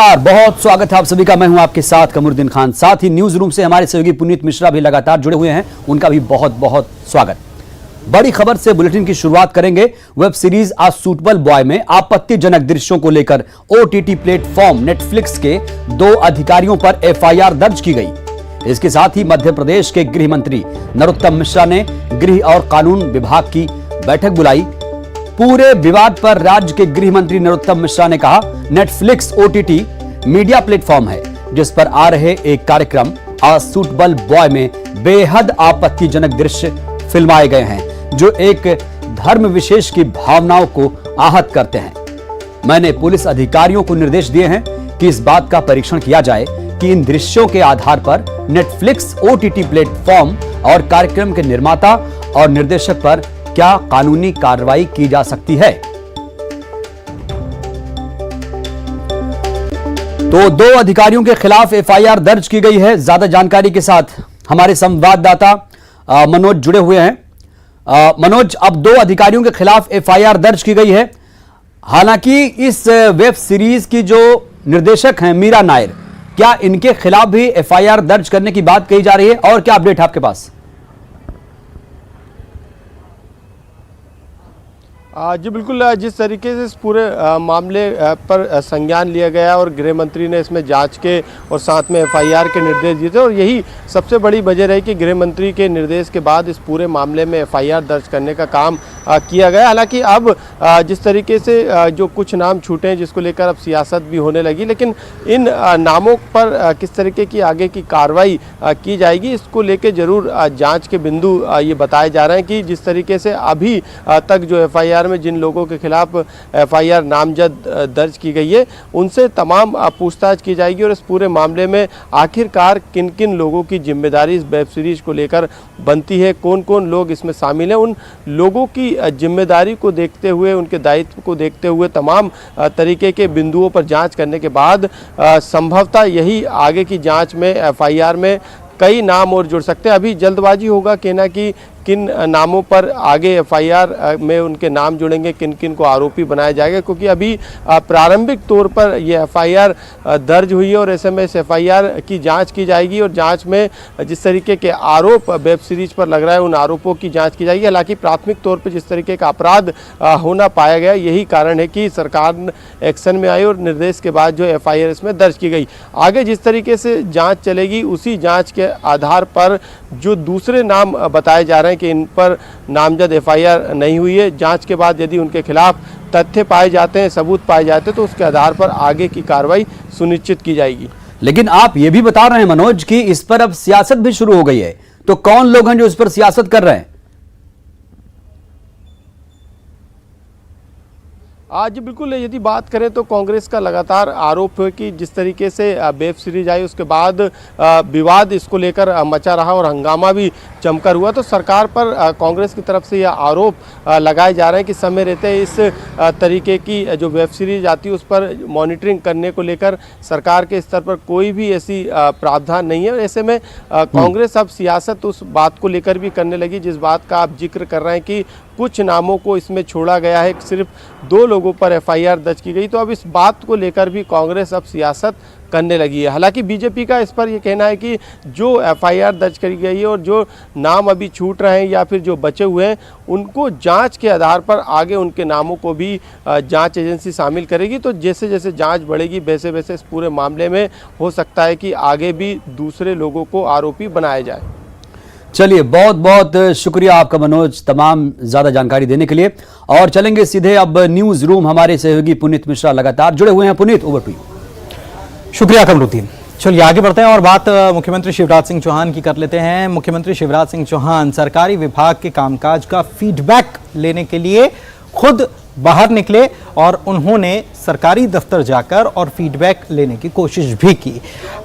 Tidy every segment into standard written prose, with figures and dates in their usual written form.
बहुत स्वागत है आप सभी का। मैं हूं आपके साथ कमरुद्दीन खान। साथ ही न्यूज रूम से हमारे सहयोगी पुनीत मिश्रा भी लगातार जुड़े हुए हैं, उनका भी बहुत बहुत स्वागत। बड़ी खबर से बुलेटिन की शुरुआत करेंगे। वेब सीरीज आ सूटेबल बॉय में आपत्तिजनक दृश्यों को लेकर ओटीटी प्लेटफॉर्म नेटफ्लिक्स के 2 अधिकारियों पर एफआईआर दर्ज की गई। इसके साथ ही मध्य प्रदेश के गृह मंत्री नरोत्तम मिश्रा ने गृह और कानून विभाग की बैठक बुलाई। पूरे विवाद पर राज्य के गृह मंत्री नरोत्तम मिश्रा ने कहा, नेटफ्लिक्स ओटीटी मीडिया प्लेटफॉर्म है जिस पर आ रहे एक कार्यक्रम आ सूटेबल बॉय में बेहद आपत्तिजनक दृश्य फिल्माए गए हैं जो एक धर्म विशेष की भावनाओं को आहत करते हैं। मैंने पुलिस अधिकारियों को निर्देश दिए हैं कि इस बात का परीक्षण किया जाए कि इन दृश्यों के आधार पर नेटफ्लिक्स ओटीटी प्लेटफॉर्म और कार्यक्रम के निर्माता और निर्देशक पर क्या कानूनी कार्रवाई की जा सकती है। तो 2 अधिकारियों के खिलाफ एफआईआर दर्ज की गई है। ज्यादा जानकारी के साथ हमारे संवाददाता मनोज जुड़े हुए हैं। मनोज, अब 2 अधिकारियों के खिलाफ एफआईआर दर्ज की गई है। हालांकि इस वेब सीरीज की जो निर्देशक हैं मीरा नायर, क्या इनके खिलाफ भी एफआईआर दर्ज करने की बात कही जा रही है और क्या अपडेट है आपके पास? जी बिल्कुल, जिस तरीके से इस पूरे मामले पर संज्ञान लिया गया और गृह मंत्री ने इसमें जांच के और साथ में एफआईआर के निर्देश दिए थे और यही सबसे बड़ी वजह रही कि गृह मंत्री के निर्देश के बाद इस पूरे मामले में एफआईआर दर्ज करने का काम किया गया। हालांकि अब जिस तरीके से जो कुछ नाम छूटे हैं जिसको लेकर अब सियासत भी होने लगी, लेकिन इन नामों पर किस तरीके की आगे की कार्रवाई की जाएगी इसको लेकर जरूर जाँच के बिंदु ये बताए जा रहे हैं कि जिस तरीके से अभी तक जो एफआईआर में जिन लोगों के खिलाफ एफआईआर नामजद दर्ज की गई है उनसे तमाम पूछताछ की जाएगी और इस पूरे मामले में आखिरकार किन किन लोगों की जिम्मेदारी इस वेब सीरीज को लेकर बनती है, कौन कौन लोग इसमें शामिल हैं, उन लोगों की जिम्मेदारी को देखते हुए, उनके दायित्व को देखते हुए तमाम तरीके के बिंदुओं पर जांच करने के बाद संभवतः यही आगे की जांच में एफआईआर में कई नाम और जुड़ सकते हैं। अभी जल्दबाजी होगा कहना कि किन नामों पर आगे एफआईआर में उनके नाम जुड़ेंगे, किन किन को आरोपी बनाया जाएगा, क्योंकि अभी प्रारंभिक तौर पर यह एफआईआर दर्ज हुई है और ऐसे में इस एफआईआर की जांच की जाएगी और जांच में जिस तरीके के आरोप वेब सीरीज पर लग रहा है उन आरोपों की जांच की जाएगी। हालांकि प्राथमिक तौर पर जिस तरीके का अपराध होना पाया गया, यही कारण है कि सरकार एक्शन में आई और निर्देश के बाद जो एफआईआर इसमें दर्ज की गई। आगे जिस तरीके से जाँच चलेगी उसी जाँच के आधार पर जो दूसरे नाम बताए जा रहे हैं कि इन पर नामजद एफआईआर नहीं हुई है, जांच के बाद यदि उनके खिलाफ तथ्य पाए जाते हैं, सबूत पाए जाते हैं तो उसके आधार पर आगे की कार्रवाई सुनिश्चित की जाएगी। लेकिन आप ये भी बता रहे हैं मनोज कि इस पर अब सियासत भी शुरू हो गई है, तो कौन लोग हैं जो इस पर सियासत कर रहे हैं? आज बिल्कुल, यदि बात करें तो कांग्रेस का लगातार आरोप है कि जिस तरीके से वेब सीरीज आई उसके बाद विवाद इसको लेकर मचा रहा और हंगामा भी जमकर हुआ, तो सरकार पर कांग्रेस की तरफ से यह आरोप लगाए जा रहे हैं कि समय रहते इस तरीके की जो वेब सीरीज आती है उस पर मॉनिटरिंग करने को लेकर सरकार के स्तर पर कोई भी ऐसी प्रावधान नहीं है। ऐसे में कांग्रेस अब सियासत उस बात को लेकर भी करने लगी जिस बात का आप जिक्र कर रहे हैं कि कुछ नामों को इसमें छोड़ा गया है, सिर्फ 2 लोगों पर एफआईआर दर्ज की गई, तो अब इस बात को लेकर भी कांग्रेस अब सियासत करने लगी है। हालांकि बीजेपी का इस पर यह कहना है कि जो एफआईआर दर्ज करी गई है और जो नाम अभी छूट रहे हैं या फिर जो बचे हुए हैं उनको जांच के आधार पर आगे उनके नामों को भी जांच एजेंसी शामिल करेगी। तो जैसे जैसे जांच बढ़ेगी वैसे वैसे इस पूरे मामले में हो सकता है कि आगे भी दूसरे लोगों को आरोपी बनाया जाए। चलिए, बहुत बहुत शुक्रिया आपका मनोज तमाम ज्यादा जानकारी देने के लिए। और चलेंगे सीधे अब न्यूज रूम, हमारे सहयोगी पुनीत मिश्रा लगातार जुड़े हुए हैं। Puneet, over to you. शुक्रिया कमरुद्दीन। चलिए आगे बढ़ते हैं और बात मुख्यमंत्री शिवराज सिंह चौहान की कर लेते हैं। मुख्यमंत्री शिवराज सिंह चौहान सरकारी विभाग के कामकाज का फीडबैक लेने के लिए खुद बाहर निकले और उन्होंने सरकारी दफ्तर जाकर और फीडबैक लेने की कोशिश भी की।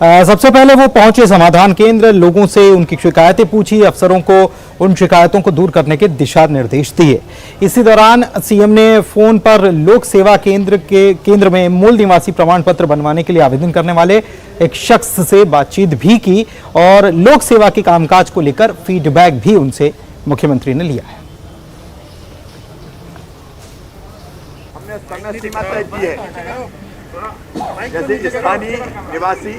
सबसे पहले वो पहुंचे समाधान केंद्र, लोगों से उनकी शिकायतें पूछी, अफसरों को उन शिकायतों को दूर करने के दिशा निर्देश दिए। इसी दौरान सीएम ने फोन पर लोक सेवा केंद्र में मूल निवासी प्रमाण पत्र बनवाने के लिए आवेदन करने वाले एक शख्स से बातचीत भी की और लोक सेवा के कामकाज को लेकर फीडबैक भी उनसे मुख्यमंत्री ने लिया है। समय सीमा तय की है जैसे स्थानीय निवासी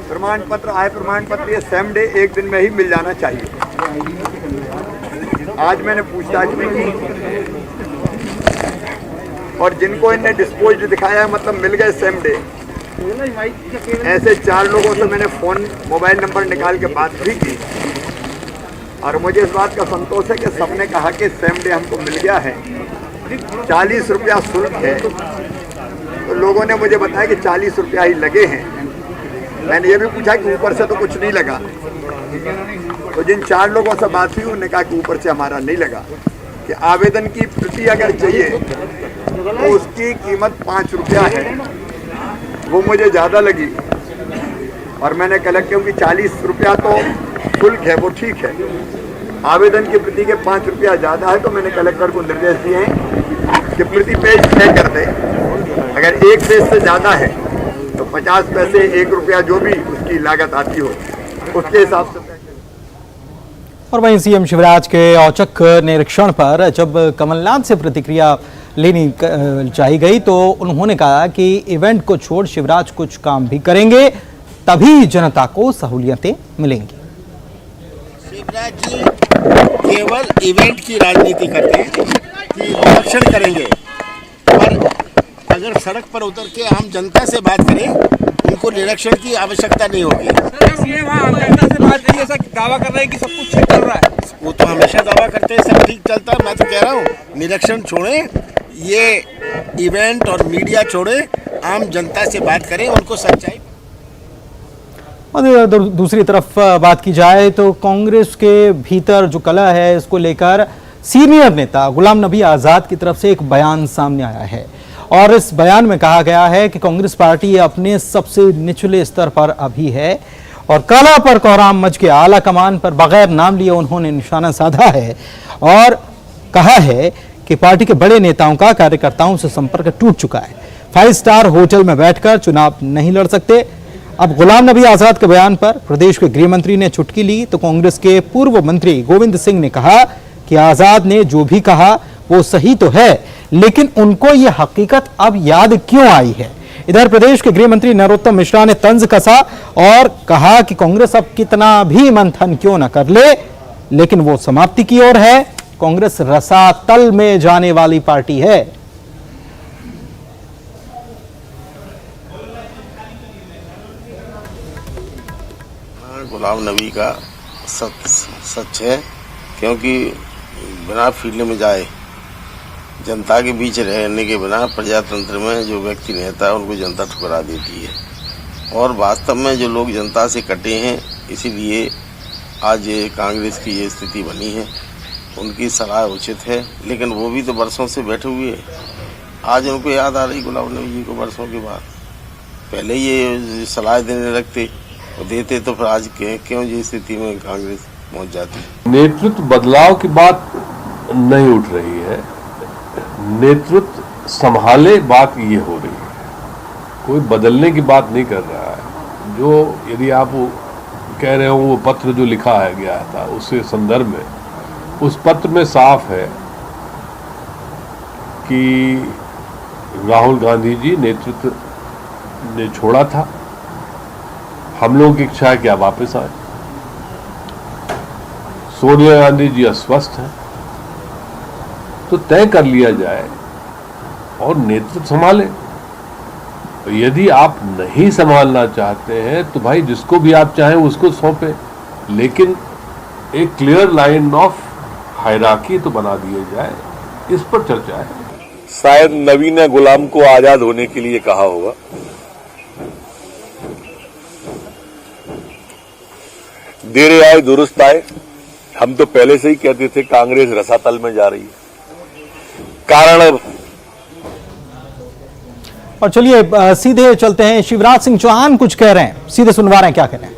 प्रमाण पत्र, आय प्रमाण पत्र, ये सेम डे एक दिन में ही मिल जाना चाहिए। आज मैंने पूछताछ भी की और जिनको इनने डिस्पोज दिखाया है, मतलब मिल गए सेम डे, ऐसे 4 लोगों से मैंने फोन मोबाइल नंबर निकाल के बात भी की और मुझे इस बात का संतोष है कि सबने कहा कि सेम डे हमको मिल गया है। 40 रुपया शुल्क है, तो लोगों ने मुझे बताया कि 40 रुपया ही लगे हैं। मैंने ये भी पूछा कि ऊपर से तो कुछ नहीं लगा, तो जिन 4 लोगों से बात हुई उन्होंने कहा कि ऊपर से हमारा नहीं लगा, कि आवेदन की प्रति अगर चाहिए तो उसकी कीमत 5 रुपया है, वो मुझे ज़्यादा लगी और मैंने कलेक्टर की 40 रुपया तो शुल्क है वो ठीक है, आवेदन की प्रति के 5 रुपया ज़्यादा है, तो मैंने कलेक्टर को निर्देश दिए हैं कि प्रति पेज तय कर दे। अगर एक पेज से ज़्यादा है तो 50 पैसे 1 रुपया जो भी उसकी लागत आती हो उसके हिसाब से। और वहीं सीएम शिवराज के औचक निरीक्षण पर जब कमलनाथ से प्रतिक्रिया लेनी चाही गई तो उन्होंने कहा कि इवेंट को छोड़ शिवराज कुछ काम भी करेंगे, तभी जनता को सहूलियतें मिलेंगी। शिवराज जी केवल इवेंट की राजनीति करते हैं कि निरीक्षण करेंगे, पर अगर सड़क पर उतर के आम जनता से बात करें उनको निरीक्षण की आवश्यकता नहीं होगी। दावा कर रहे हैं कि सब कुछ ठीक चल रहा है, वो तो हमेशा दावा करते हैं सब ठीक चलता है। मैं तो कह रहा हूँ निरीक्षण छोड़ें, ये इवेंट और मीडिया छोड़ें, आम जनता से बात करें, उनको सच्चाई। और दूसरी तरफ बात की जाए तो कांग्रेस के भीतर जो कलह है इसको लेकर सीनियर नेता गुलाम नबी आजाद की तरफ से एक बयान सामने आया है और इस बयान में कहा गया है कि कांग्रेस पार्टी अपने सबसे निचले स्तर पर अभी है और काला पर कोहराम मच के आला कमान पर बगैर नाम लिए उन्होंने निशाना साधा है और कहा है कि पार्टी के बड़े नेताओं का कार्यकर्ताओं से संपर्क टूट चुका है, 5 स्टार होटल में बैठकर चुनाव नहीं लड़ सकते। अब गुलाम नबी आजाद के बयान पर प्रदेश के गृह मंत्री ने चुटकी ली तो कांग्रेस के पूर्व मंत्री गोविंद सिंह ने कहा कि आजाद ने जो भी कहा वो सही तो है, लेकिन उनको ये हकीकत अब याद क्यों आई है। इधर प्रदेश के गृह मंत्री नरोत्तम मिश्रा ने तंज कसा और कहा कि कांग्रेस अब कितना भी मंथन क्यों न कर ले, लेकिन वो समाप्ति की ओर है। कांग्रेस रसातल में जाने वाली पार्टी है। गुलाम नबी का सच है, क्योंकि बिना फील्ड में जाए जनता के बीच रहने के बिना प्रजातंत्र में जो व्यक्ति रहता है उनको जनता ठुकरा देती है और वास्तव में जो लोग जनता से कटे हैं, इसीलिए आज ये कांग्रेस की ये स्थिति बनी है। उनकी सलाह उचित है, लेकिन वो भी तो बरसों से बैठे हुए हैं। आज उनको याद आ रही गुलाम नबी जी को बरसों के बाद। पहले ये सलाह देने लगते देते तो फिर आज क्यों ये स्थिति में कांग्रेस पहुंच जाती। नेतृत्व बदलाव की बात नहीं उठ रही है, नेतृत्व संभाले बात ये हो रही है, कोई बदलने की बात नहीं कर रहा है। जो यदि आप वो कह रहे हो वो पत्र जो लिखा है गया था उसके संदर्भ में, उस पत्र में साफ है कि राहुल गांधी जी नेतृत्व ने छोड़ा था, हम लोगों की इच्छा है कि आप वापस आए। सोनिया गांधी जी अस्वस्थ हैं, तो तय कर लिया जाए और नेतृत्व संभाले। तो यदि आप नहीं संभालना चाहते हैं तो भाई जिसको भी आप चाहें उसको सौंपे, लेकिन एक क्लियर लाइन ऑफ हायरार्की तो बना दिया जाए, इस पर चर्चा है। शायद नबी ने गुलाम को आजाद होने के लिए कहा होगा। देर आए दुरुस्त आए, हम तो पहले से ही कहते थे कांग्रेस रसातल में जा रही है। कारण अब और चलिए सीधे चलते हैं, शिवराज सिंह चौहान कुछ कह रहे हैं, सीधे सुनवा रहे हैं क्या कह रहे हैं।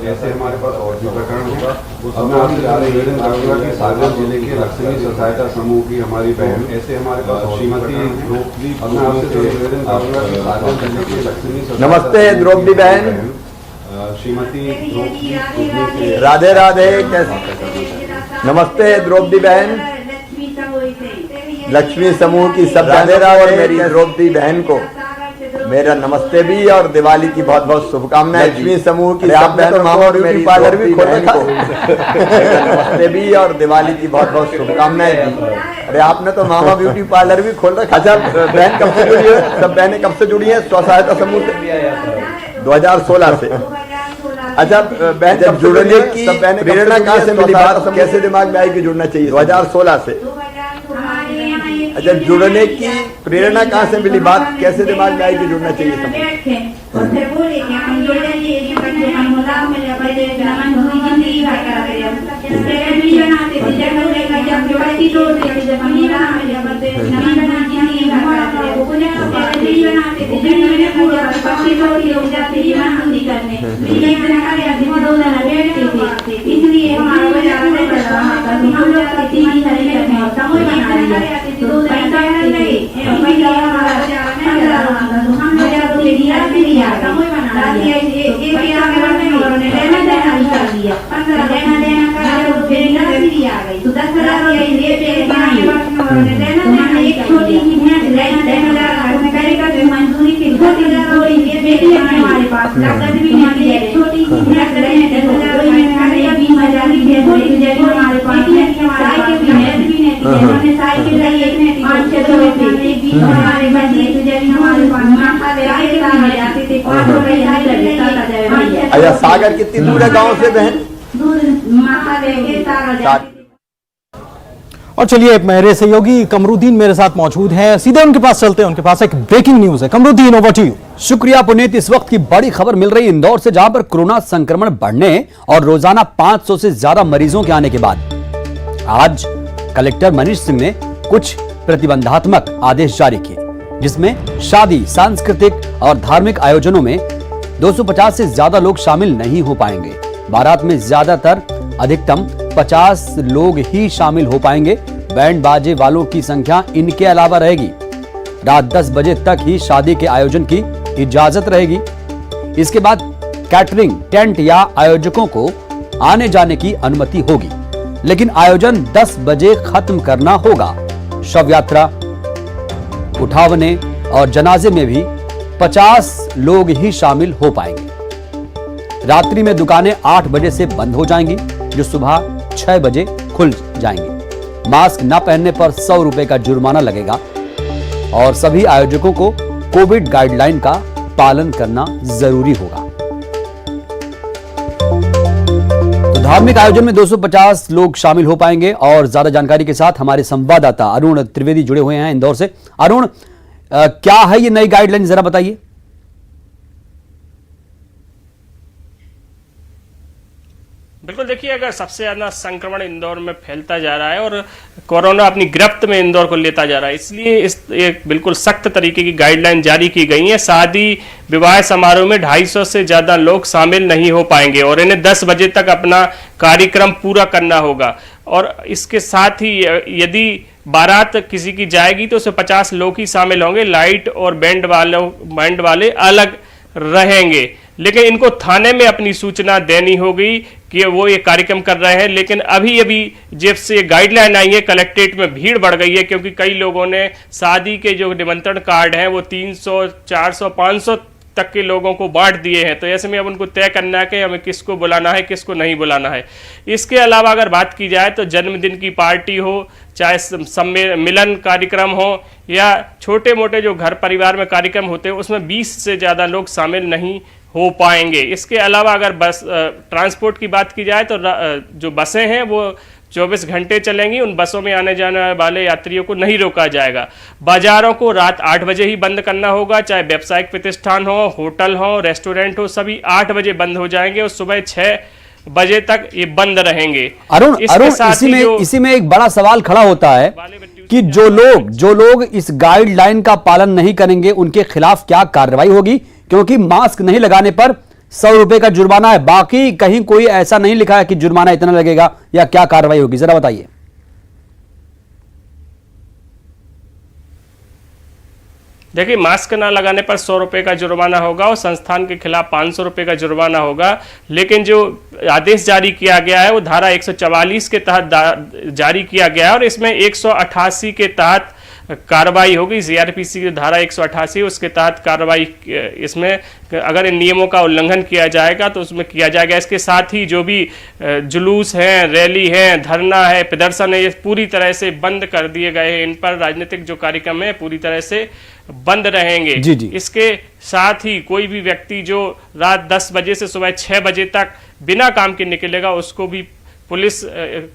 जैसे हमारे पास और भी प्रकरण होगा, अब मैं आपसे निवेदन करूंगा कि सागर जिले के लक्ष्मी सहायता समूह की हमारी बहन ऐसे हमारे पास श्रीमती द्रौपदी, अब मैं आपसे निवेदन करूंगा कि सागर जिले के लक्ष्मी नमस्ते द्रौपदी बहन, श्रीमती द्रौपदी, राधे राधे, कैसे? नमस्ते द्रौपदी बहन, लक्ष्मी समूह की सब बहनों और मेरी द्रौपदी बहन को मेरा नमस्ते भी और दिवाली की बहुत बहुत शुभकामनाएं। लक्ष्मी समूह की सब बहनों और मेरी पार्लर भी खोलने को मेरा नमस्ते भी और दिवाली की बहुत बहुत शुभकामनाएं दी। अरे आपने तो मामा ब्यूटी पार्लर भी खोल रखा। अच्छा बहन कब से जुड़ी है? सब बहनें कब से जुड़ी है स्व सहायता समूह से? 2016 से। अच्छा बहन जब जुड़ने की प्रेरणा कहाँ से मिली? बात कैसे दिमाग में आई कि जुड़ना चाहिए? 2016 से। अच्छा जुड़ने की प्रेरणा कहाँ से मिली? बात कैसे दिमाग में आई कि जुड़ना चाहिए? अच्छा सागर कितनी दूर है गांव से बहन? और चलिए मेरे सहयोगी कमरुद्दीन मेरे साथ मौजूद हैं, सीधे उनके पास चलते हैं। उनके पास एक ब्रेकिंग न्यूज है। Kamruddin over to you. शुक्रिया पुनीत। इस वक्त की बड़ी खबर मिल रही है इंदौर से, जहां पर कोरोना संक्रमण बढ़ने और रोजाना 500 से ज्यादा मरीजों के आने के बाद आज कलेक्टर मनीष सिंह ने कुछ प्रतिबंधात्मक आदेश जारी किए, जिसमें शादी, सांस्कृतिक और धार्मिक आयोजनों में 250 से ज्यादा लोग शामिल नहीं हो पाएंगे। बारात में ज्यादातर अधिकतम 50 लोग ही शामिल हो पाएंगे। बैंड बाजे वालों की संख्या इनके अलावा रहेगी। रात 10 बजे तक ही शादी के आयोजन की इजाजत रहेगी। इसके बाद कैटरिंग, टेंट या आयोजकों को आने जाने की अनुमति होगी, लेकिन आयोजन 10 बजे खत्म करना होगा। शव यात्रा, उठावने और जनाजे में भी 50 लोग ही शामिल हो पाएंगे। रात्रि में दुकानें 8 बजे से बंद हो जाएंगी, जो सुबह 6 बजे खुल जाएंगी। मास्क न पहनने पर 100 रुपए का जुर्माना लगेगा और सभी आयोजकों को कोविड गाइडलाइन का पालन करना जरूरी होगा। तो धार्मिक आयोजन में 250 लोग शामिल हो पाएंगे। और ज्यादा जानकारी के साथ हमारे संवाददाता अरुण त्रिवेदी जुड़े हुए हैं इंदौर से। अरुण, क्या है ये नई गाइडलाइन, जरा बताइए। बिल्कुल, देखिए अगर सबसे ज्यादा संक्रमण इंदौर में फैलता जा रहा है और कोरोना अपनी गिरफ्त में इंदौर को लेता जा रहा है, इसलिए एक बिल्कुल सख्त तरीके की गाइडलाइन जारी की गई है। शादी विवाह समारोह में 250 से ज्यादा लोग शामिल नहीं हो पाएंगे और इन्हें 10 बजे तक अपना कार्यक्रम पूरा करना होगा। और इसके साथ ही यदि बारात किसी की जाएगी तो उसमें 50 लोग ही शामिल होंगे। लाइट और बैंड वाले अलग रहेंगे, लेकिन इनको थाने में अपनी सूचना देनी होगी कि वो ये कार्यक्रम कर रहे हैं। लेकिन अभी जब से गाइडलाइन आई है, कलेक्ट्रेट में भीड़ बढ़ गई है, क्योंकि कई लोगों ने शादी के जो निमंत्रण कार्ड हैं वो 300, 400, 500 तक के लोगों को बांट दिए हैं। तो ऐसे में अब उनको तय करना है कि हमें किसको बुलाना है, किसको नहीं बुलाना है। इसके अलावा अगर बात की जाए तो जन्मदिन की पार्टी हो, चाहे मिलन कार्यक्रम हो या छोटे मोटे जो घर परिवार में कार्यक्रम होते हैं, उसमें 20 से ज़्यादा लोग शामिल नहीं हो पाएंगे। इसके अलावा अगर बस ट्रांसपोर्ट की बात की जाए तो जो बसें हैं वो 24 घंटे चलेंगी। उन बसों में आने जाने वाले यात्रियों को नहीं रोका जाएगा। बाजारों को रात 8 बजे ही बंद करना होगा, चाहे व्यावसायिक प्रतिष्ठान हो, होटल हो, रेस्टोरेंट हो, सभी 8 बजे बंद हो जाएंगे और सुबह 6 बजे तक ये बंद रहेंगे। अरुण, इसी में एक बड़ा सवाल खड़ा होता है कि जो लोग इस गाइडलाइन का पालन नहीं करेंगे उनके खिलाफ क्या कार्रवाई होगी, क्योंकि मास्क नहीं लगाने पर 100 रुपए का जुर्माना है। बाकी कहीं कोई ऐसा नहीं लिखा है कि जुर्माना इतना लगेगा या क्या कार्रवाई होगी, जरा बताइए। देखिए, मास्क ना लगाने पर 100 रुपए का जुर्माना होगा और संस्थान के खिलाफ 500 रुपए का जुर्माना होगा। लेकिन जो आदेश जारी किया गया है वो धारा 144 के तहत जारी किया गया है और इसमें 188 के तहत कार्रवाई होगी। सीआरपीसी की धारा 188 उसके तहत कार्रवाई इसमें अगर इन नियमों का उल्लंघन किया जाएगा तो उसमें किया जाएगा। इसके साथ ही जो भी जुलूस हैं, रैली है, धरना है, प्रदर्शन है, ये पूरी तरह से बंद कर दिए गए हैं। इन पर राजनीतिक जो कार्यक्रम है पूरी तरह से बंद रहेंगे। जी जी। इसके साथ ही कोई भी व्यक्ति जो रात 10 बजे से सुबह 6 बजे तक बिना काम के निकलेगा उसको भी पुलिस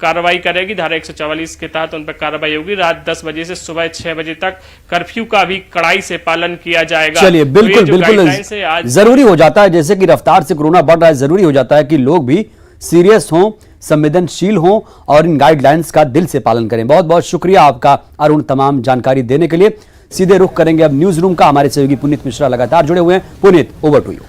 कार्रवाई करेगी। धारा 144 के तहत उन पर कार्रवाई होगी। रात 10 बजे से सुबह 6 बजे तक कर्फ्यू का भी कड़ाई से पालन किया जाएगा। चलिए, बिल्कुल बिल्कुल जरूरी हो जाता है, जैसे कि रफ्तार से कोरोना बढ़ रहा है, जरूरी हो जाता है कि लोग भी सीरियस हों, संवेदनशील हों और इन गाइडलाइंस का दिल से पालन करें। बहुत बहुत शुक्रिया आपका अरुण, तमाम जानकारी देने के लिए। सीधे रुख करेंगे अब न्यूज रूम का। हमारे सहयोगी पुनीत मिश्रा लगातार जुड़े हुए हैं। Puneet, over to you.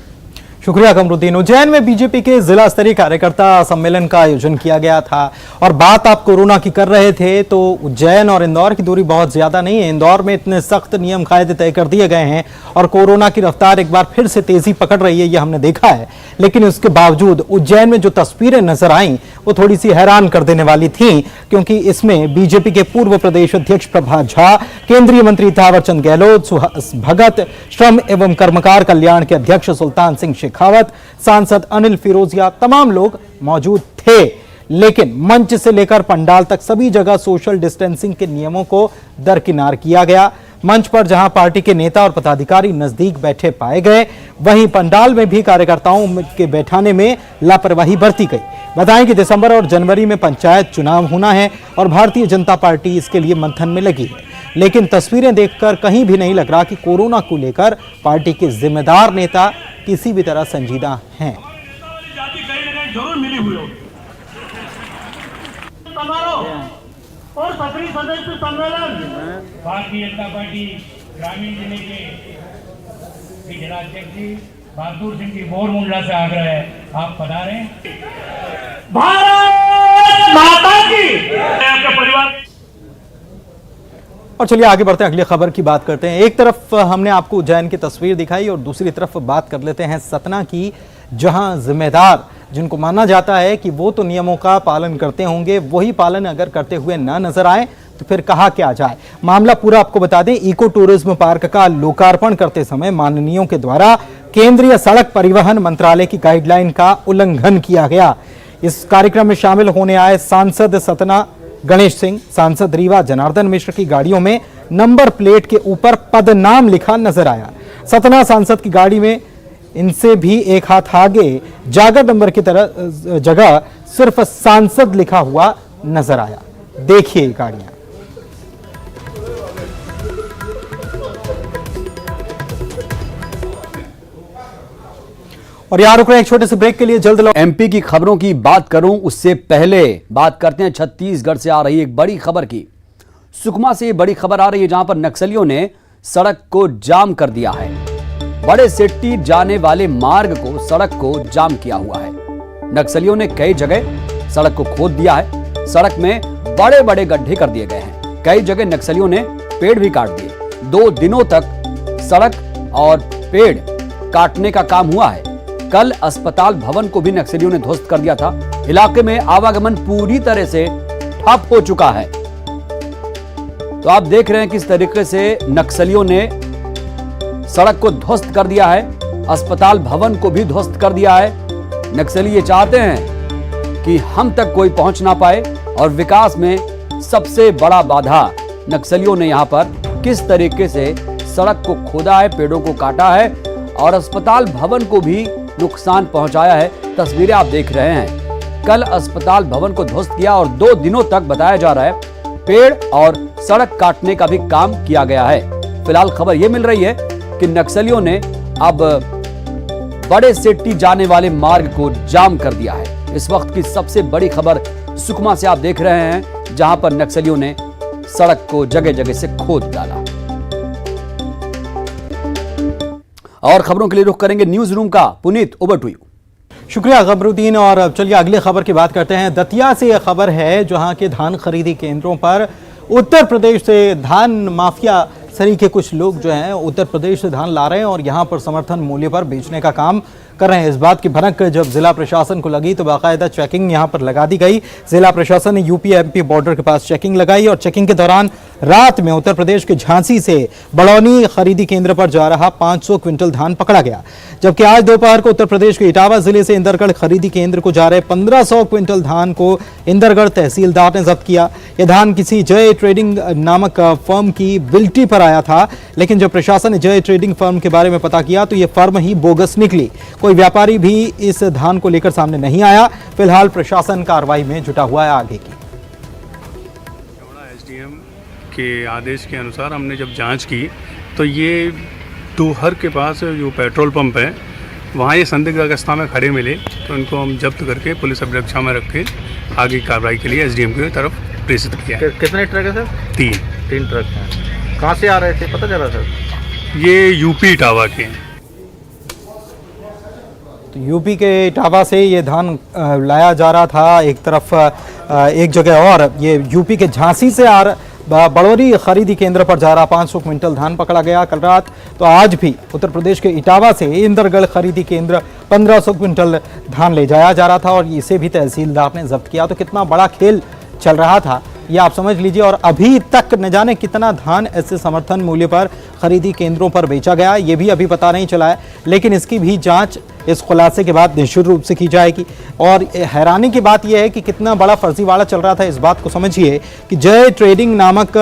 शुक्रिया कमरुद्दीन। उज्जैन में बीजेपी के जिला स्तरीय कार्यकर्ता सम्मेलन का आयोजन किया गया था और बात आप कोरोना की कर रहे थे तो उज्जैन और इंदौर की दूरी बहुत ज्यादा नहीं है। इंदौर में इतने सख्त नियम कायदे तय कर दिए गए हैं और कोरोना की रफ्तार एक बार फिर से तेजी पकड़ रही है, ये हमने देखा है। लेकिन उसके बावजूद उज्जैन में जो तस्वीरें नजर आईं वो थोड़ी सी हैरान कर देने वाली थी, क्योंकि इसमें बीजेपी के पूर्व प्रदेश अध्यक्ष प्रभात झा, केंद्रीय मंत्री थावरचंद गहलोत, सुहास भगत, श्रम एवं कर्मकार कल्याण के अध्यक्ष सुल्तान सिंह शेखावत, सांसद अनिल फिरोजिया, तमाम लोग मौजूद थे। लेकिन मंच से लेकर पंडाल तक सभी जगह सोशल डिस्टेंसिंग के नियमों को दरकिनार किया गया। मंच पर जहां पार्टी के नेता और पदाधिकारी नजदीक बैठे पाए गए, वहीं पंडाल में भी कार्यकर्ताओं के बैठाने में लापरवाही बरती गई। बताएं कि दिसंबर और जनवरी में पंचायत चुनाव होना है और भारतीय जनता पार्टी इसके लिए मंथन में लगी है। लेकिन तस्वीरें देखकर कहीं भी नहीं लग रहा कि कोरोना को लेकर पार्टी के जिम्मेदार नेता किसी भी तरह संजीदा हैं। और सक्रिय सदस्य सम्मेलन भारतीय जनता पार्टी ग्रामीण जिले के जिलाध्यक्ष जी बहादुर सिंह जी बोरमुंडा से आग्रह है, आप पधारें। भारत माता की, आपके परिवार। और चलिए आगे बढ़ते हैं, अगली खबर की बात करते हैं। एक तरफ हमने आपको उज्जैन की तस्वीर दिखाई और दूसरी तरफ बात कर लेते हैं सतना की, जहां जिम्मेदार जिनको माना जाता है कि वो तो नियमों का पालन करते होंगे, वही पालन अगर करते हुए ना नजर आए तो फिर कहा क्या जाए। मामला पूरा आपको बता दें, इको टूरिज्म पार्क का लोकार्पण करते समय माननीयों के द्वारा केंद्रीय सड़क परिवहन मंत्रालय की गाइडलाइन का उल्लंघन किया गया। इस कार्यक्रम में शामिल होने आए सांसद सतना गणेश सिंह, सांसद रीवा जनार्दन मिश्र की गाड़ियों में नंबर प्लेट के ऊपर पदनाम लिखा नजर आया। सतना सांसद की गाड़ी में इनसे भी एक हाथ आगे जागर नंबर की तरह जगह सिर्फ सांसद लिखा हुआ नजर आया। देखिए गाड़ियां। और यहां रुक रहे हैं एक छोटे से ब्रेक के लिए, जल्द लौट। एमपी की खबरों की बात करूं उससे पहले बात करते हैं छत्तीसगढ़ से आ रही एक बड़ी खबर की। सुकमा से बड़ी खबर आ रही है जहां पर नक्सलियों ने सड़क को जाम कर दिया है। बड़े सेट्टी जाने वाले मार्ग को सड़क को जाम किया हुआ है। नक्सलियों ने कई जगह सड़क को खोद दिया है। सड़क में बड़े बड़े गड्ढे कर दिए गए हैं। कई जगह नक्सलियों ने पेड़ भी काट दिए। 2 दिनों तक सड़क और पेड़ काटने का काम हुआ है। कल अस्पताल भवन को भी नक्सलियों ने ध्वस्त कर दिया था। इलाके में आवागमन पूरी तरह से ठप हो चुका है। तो आप देख रहे हैं किस तरीके से नक्सलियों ने सड़क को ध्वस्त कर दिया है, अस्पताल भवन को भी ध्वस्त कर दिया है। नक्सली ये चाहते हैं कि हम तक कोई पहुंच ना पाए और विकास में सबसे बड़ा बाधा नक्सलियों ने यहां पर किस तरीके से सड़क को खोदा है, पेड़ों को काटा है और अस्पताल भवन को भी नुकसान पहुंचाया है। तस्वीरें आप देख रहे हैं। कल अस्पताल भवन को ध्वस्त किया और 2 दिनों तक बताया जा रहा है पेड़ और सड़क काटने का भी काम किया गया है। फिलहाल खबर यह मिल रही है कि नक्सलियों ने अब बड़े सेट्टी जाने वाले मार्ग को जाम कर दिया है। इस वक्त की सबसे बड़ी खबर सुकमा से आप देख रहे हैं, जहां पर नक्सलियों ने सड़क को जगह जगह से खोद डाला। और खबरों के लिए रुख करेंगे न्यूज रूम का। Puneet, over to you. शुक्रिया कमरुद्दीन। और चलिए अगली खबर की बात करते हैं। दतिया से यह खबर है जहां के धान खरीदी केंद्रों पर उत्तर प्रदेश से धान माफिया नर्सरी के कुछ लोग जो हैं उत्तर प्रदेश से धान ला रहे हैं और यहाँ पर समर्थन मूल्य पर बेचने का काम कर रहे हैं। इस बात की भनक जब जिला प्रशासन को लगी तो बाकायदा चेकिंग यहाँ पर लगा दी गई। जिला प्रशासन ने यूपी एमपी बॉर्डर के पास चेकिंग लगाई और चेकिंग के दौरान रात में उत्तर प्रदेश के झांसी से बड़ौनी खरीदी केंद्र पर जा रहा 500 क्विंटल धान पकड़ा गया, जबकि आज दोपहर को उत्तर प्रदेश के इटावा जिले से इंदरगढ़ खरीदी केंद्र को जा रहे 1500 क्विंटल धान को इंदरगढ़ तहसीलदार ने जब्त किया। यह धान किसी जय ट्रेडिंग नामक फर्म की बिल्टी पर आया था, लेकिन जब प्रशासन ने जय ट्रेडिंग फर्म के बारे में पता किया तो यह फर्म ही बोगस निकली। कोई व्यापारी भी इस धान को लेकर सामने नहीं आया। फिलहाल प्रशासन कार्रवाई में जुटा हुआ है आगे की। एसडीएम के आदेश के अनुसार हमने जब जांच की तो ये डोहर के पास जो पेट्रोल पंप है वहाँ ये संदिग्ध अवस्था में खड़े मिले, तो इनको हम जब्त करके पुलिस अभिरक्षा में रख के आगे कार्रवाई के लिए एसडीएम की तरफ प्रेषित किया है। कितने ट्रक है सर? 3 ट्रक हैं। कहाँ से आ रहे थे पता चला सर? ये यूपी इटावा के हैं। तो यूपी के इटावा से ये धान लाया जा रहा था एक तरफ, एक जगह और ये यूपी के झांसी से बड़ौनी खरीदी केंद्र पर जा रहा 500 क्विंटल धान पकड़ा गया कल रात। तो आज भी उत्तर प्रदेश के इटावा से इंदरगढ़ खरीदी केंद्र 1500 क्विंटल धान ले जाया जा रहा था और इसे भी तहसीलदार ने जब्त किया। तो कितना बड़ा खेल चल रहा था ये आप समझ लीजिए। और अभी तक न जाने कितना धान ऐसे समर्थन मूल्य पर खरीदी केंद्रों पर बेचा गया ये भी अभी पता नहीं चला है, लेकिन इसकी भी जांच इस खुलासे के बाद निश्चित रूप से की जाएगी। और हैरानी की बात यह है कि कितना बड़ा फर्जीवाड़ा चल रहा था। इस बात को समझिए कि जय ट्रेडिंग नामक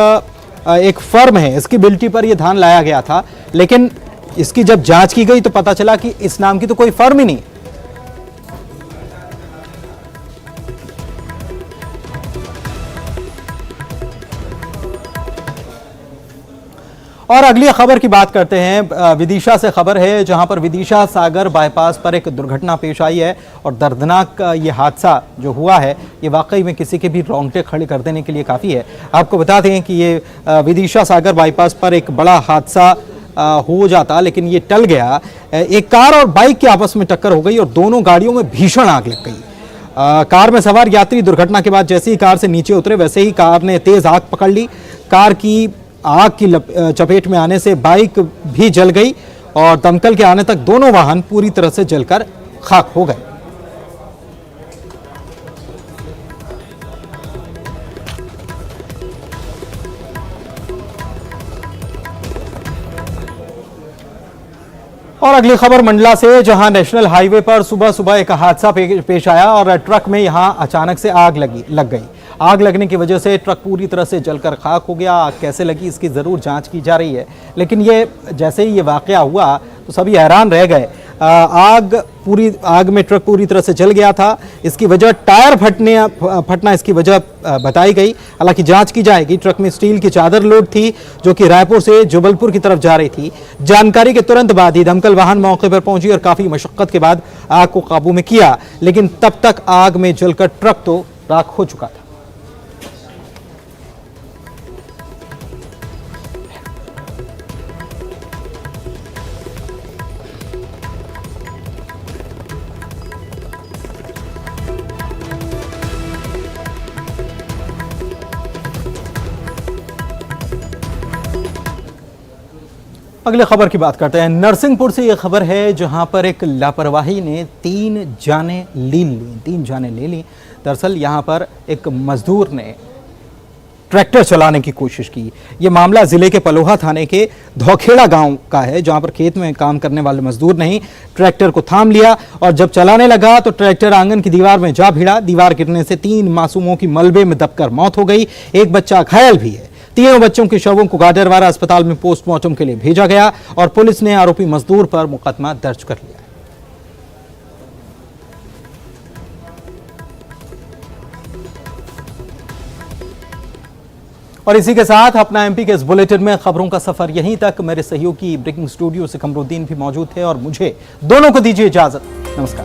एक फर्म है, इसकी बिल्टी पर यह धान लाया गया था, लेकिन इसकी जब जांच की गई तो पता चला कि इस नाम की तो कोई फर्म ही नहीं। और अगली खबर की बात करते हैं। विदिशा से खबर है, जहां पर विदिशा सागर बाईपास पर एक दुर्घटना पेश आई है और दर्दनाक ये हादसा जो हुआ है ये वाकई में किसी के भी रोंगटे खड़े कर देने के लिए काफ़ी है। आपको बता दें कि ये विदिशा सागर बाईपास पर एक बड़ा हादसा हो जाता, लेकिन ये टल गया। एक कार और बाइक की आपस में टक्कर हो गई और दोनों गाड़ियों में भीषण आग लग गई। कार में सवार यात्री दुर्घटना के बाद जैसे ही कार से नीचे उतरे वैसे ही कार ने तेज आग पकड़ ली। कार की आग की चपेट में आने से बाइक भी जल गई और दमकल के आने तक दोनों वाहन पूरी तरह से जलकर खाक हो गए। और अगली खबर मंडला से, जहां नेशनल हाईवे पर सुबह सुबह एक हादसा पेश आया और ट्रक में यहां अचानक से आग लग गई। आग लगने की वजह से ट्रक पूरी तरह से जलकर खाक हो गया। आग कैसे लगी इसकी ज़रूर जांच की जा रही है, लेकिन ये जैसे ही ये वाकया हुआ तो सभी हैरान रह गए। आग में ट्रक पूरी तरह से जल गया था। इसकी वजह टायर फटना इसकी वजह बताई गई। हालांकि जांच की जाएगी। ट्रक में स्टील की चादर लोड थी जो कि रायपुर से जबलपुर की तरफ जा रही थी। जानकारी के तुरंत बाद ही दमकल वाहन मौके पर पहुंची और काफ़ी मशक्कत के बाद आग को काबू में किया, लेकिन तब तक आग में जलकर ट्रक तो राख हो चुका था। अगले खबर की बात करते हैं। नरसिंहपुर से यह खबर है, जहां पर एक लापरवाही ने 3 जाने ले ली। दरअसल यहां पर एक मजदूर ने ट्रैक्टर चलाने की कोशिश की। यह मामला जिले के पलोहा थाने के धौखेड़ा गांव का है, जहां पर खेत में काम करने वाले मजदूर ने ही ट्रैक्टर को थाम लिया और जब चलाने लगा तो ट्रैक्टर आंगन की दीवार में जा भिड़ा। दीवार गिरने से 3 मासूमों की मलबे में दबकर मौत हो गई। एक बच्चा घायल भी है। तीनों बच्चों के शवों को गाडरवारा अस्पताल में पोस्टमार्टम के लिए भेजा गया और पुलिस ने आरोपी मजदूर पर मुकदमा दर्ज कर लिया। और इसी के साथ अपना एमपी के इस बुलेटिन में खबरों का सफर यहीं तक। मेरे सहयोगी ब्रेकिंग स्टूडियो से कमरुद्दीन भी मौजूद थे और मुझे दोनों को दीजिए इजाजत। नमस्कार।